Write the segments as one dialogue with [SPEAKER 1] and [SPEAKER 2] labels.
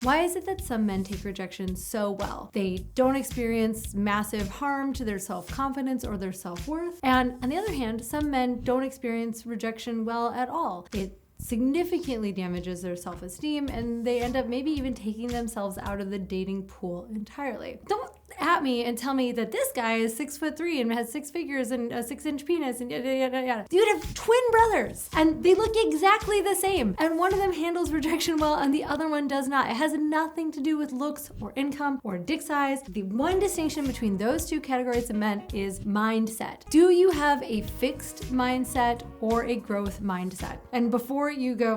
[SPEAKER 1] Why is it that some men take rejection so well? They don't experience massive harm to their self-confidence or their self-worth. And on the other hand, some men don't experience rejection well at all. It significantly damages their self-esteem, and they end up maybe even taking themselves out of the dating pool entirely. Don't at me and tell me that this guy is 6'3" and has 6 figures and a 6-inch penis and yada yada yada. You'd have twin brothers and they look exactly the same, and one of them handles rejection well and the other one does not. It has nothing to do with looks or income or dick size. The one distinction between those two categories of men is mindset. Do you have a fixed mindset or a growth mindset? And before you go,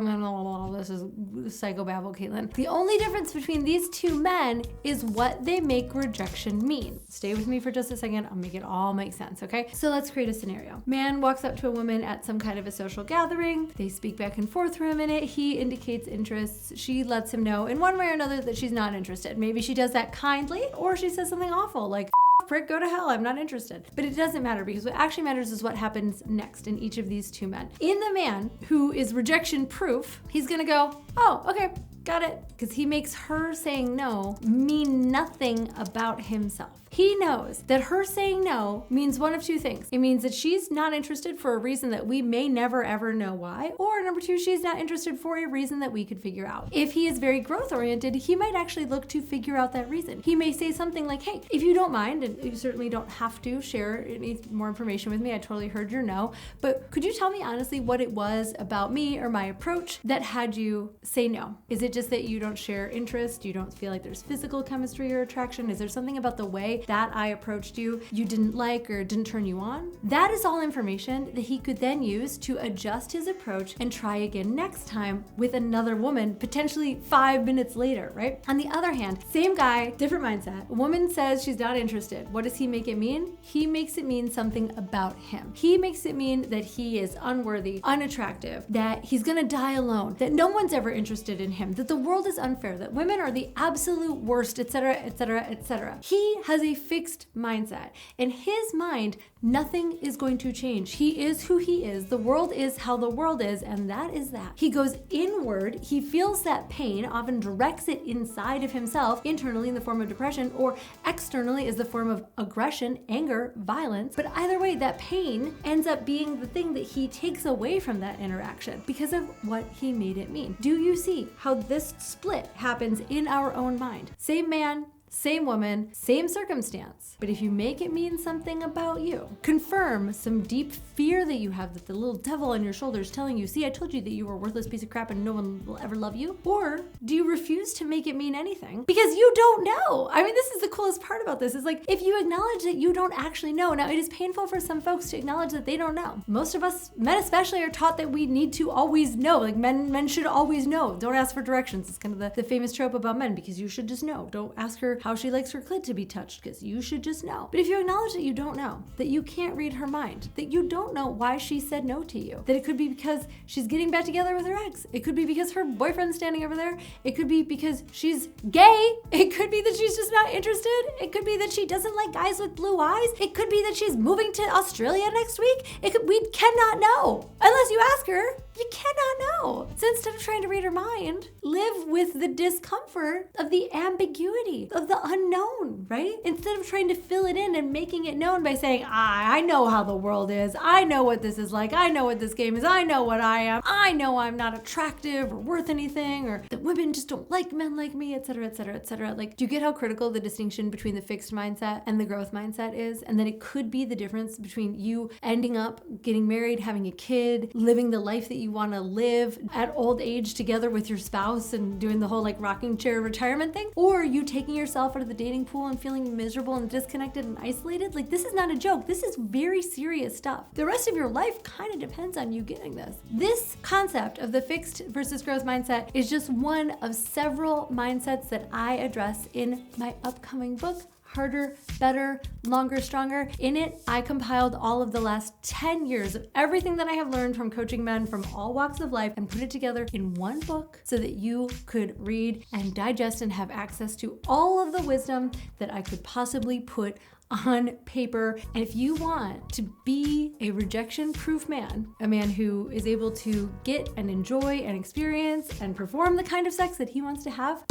[SPEAKER 1] this is psychobabble, Caitlin, the only difference between these two men is what they make rejection mean. Stay with me for just a second. I'll make it all make sense, okay? So let's create a scenario. Man walks up to a woman at some kind of a social gathering. They speak back and forth for a minute. He indicates interests. She lets him know in one way or another that she's not interested. Maybe she does that kindly, or she says something awful like, prick, go to hell, I'm not interested. But it doesn't matter, because what actually matters is what happens next in each of these two men. In the man who is rejection proof, he's gonna go, oh, okay, got it. Because he makes her saying no mean nothing about himself. He knows that her saying no means one of two things. It means that she's not interested for a reason that we may never ever know why, or number two, she's not interested for a reason that we could figure out. If he is very growth oriented, he might actually look to figure out that reason. He may say something like, hey, if you don't mind, and you certainly don't have to share any more information with me, I totally heard your no, but could you tell me honestly what it was about me or my approach that had you say no? Is it just that you don't share interest? You don't feel like there's physical chemistry or attraction? Is there something about the way that I approached you didn't like or didn't turn you on? That is all information that he could then use to adjust his approach and try again next time with another woman, potentially 5 minutes later, right? On the other hand, same guy, different mindset. A woman says she's not interested. What does he make it mean? He makes it mean something about him. He makes it mean that he is unworthy, unattractive, that he's gonna die alone, that no one's ever interested in him, that the world is unfair, that women are the absolute worst, etc., etc., etc. He has a fixed mindset. In his mind, nothing is going to change. He is who he is. The world is how the world is, and that is that. He goes inward. He feels that pain, often directs it inside of himself, internally in the form of depression, or externally as the form of aggression, anger, violence. But either way, that pain ends up being the thing that he takes away from that interaction because of what he made it mean. Do you see how this split happens in our own mind? Same man, same woman, same circumstance. But if you make it mean something about you, confirm some deep fear that you have, that the little devil on your shoulder is telling you, see, I told you that you were a worthless piece of crap and no one will ever love you? Or do you refuse to make it mean anything because you don't know? I mean, this is the coolest part about this, is like, if you acknowledge that you don't actually know. Now, it is painful for some folks to acknowledge that they don't know. Most of us, men especially, are taught that we need to always know. Like men should always know. Don't ask for directions. It's kind of the famous trope about men, because you should just know. Don't ask her how she likes her clit to be touched, because you should just know. But if you acknowledge that you don't know, that you can't read her mind, that you don't know why she said no to you, that it could be because she's getting back together with her ex, it could be because her boyfriend's standing over there, it could be because she's gay, it could be that she's just not interested, it could be that she doesn't like guys with blue eyes, it could be that she's moving to Australia next week, we cannot know unless you ask her. You cannot know. So instead of trying to read her mind, live with the discomfort of the ambiguity, of the unknown, right? Instead of trying to fill it in and making it known by saying, I know how the world is. I know what this is like. I know what this game is. I know what I am. I know I'm not attractive or worth anything, or that women just don't like men like me, etc., etc., etc. Like, do you get how critical the distinction between the fixed mindset and the growth mindset is? And that it could be the difference between you ending up getting married, having a kid, living the life that you want to live at old age together with your spouse and doing the whole like rocking chair retirement thing, or you taking yourself out of the dating pool and feeling miserable and disconnected and isolated. Like, this is not a joke. This is very serious stuff. The rest of your life kind of depends on you getting this. This concept of the fixed versus growth mindset is just one of several mindsets that I address in my upcoming book, Harder, Better, Longer, Stronger. In it, I compiled all of the last 10 years of everything that I have learned from coaching men from all walks of life and put it together in one book so that you could read and digest and have access to all of the wisdom that I could possibly put on paper. And if you want to be a rejection-proof man, a man who is able to get and enjoy and experience and perform the kind of sex that he wants to have,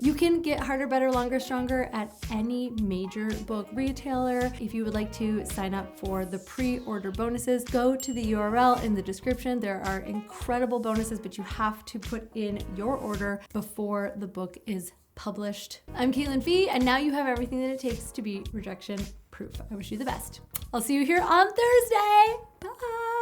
[SPEAKER 1] You can get Harder, Better, Longer, Stronger at any major book retailer. If you would like to sign up for the pre-order bonuses, go to the URL in the description. There are incredible bonuses, but you have to put in your order before the book is published. I'm Caitlin Fee, and now you have everything that it takes to be rejection proof. I wish you the best. I'll see you here on Thursday. Bye.